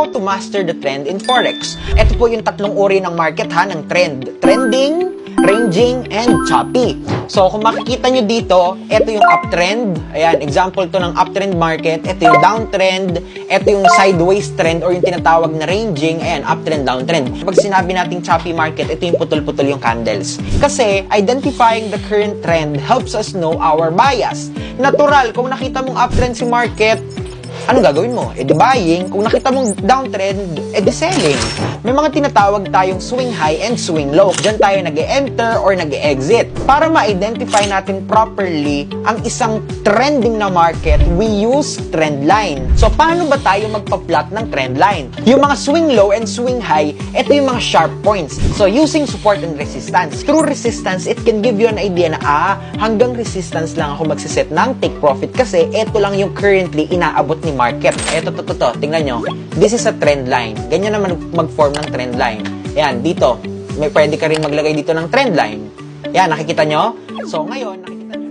how to master the trend in Forex. Ito po yung tatlong uri ng market ha, ng trend. Trending, ranging, and choppy. So, kung makikita nyo dito, ito yung uptrend. Ayan, example to ng uptrend market. Ito yung downtrend. Ito yung sideways trend or yung tinatawag na ranging. Ayan, uptrend, downtrend. Pag sinabi nating choppy market, ito yung putol-putol yung candles. Kasi, identifying the current trend helps us know our bias. Natural, kung nakita mong uptrend si market, anong gagawin mo? E di buying. Kung nakita mong downtrend, e di selling. May mga tinatawag tayong swing high and swing low. Diyan tayo nag-e-enter or nag-e-exit. Para ma-identify natin properly ang isang trending na market, we use trend line. So, paano ba tayo magpa-plot ng trend line? Yung mga swing low and swing high, ito yung mga sharp points. So, using support and resistance. Through resistance, it can give you an idea na, hanggang resistance lang ako magsiset ng take profit kasi ito lang yung currently inaabot ni market. Ito, tingnan nyo. This is a trend line. Ganyan naman mag-form ng trend line. Yan, dito. May pwede ka rin maglagay dito ng trend line. Yan, nakikita nyo? So, ngayon, nakikita nyo.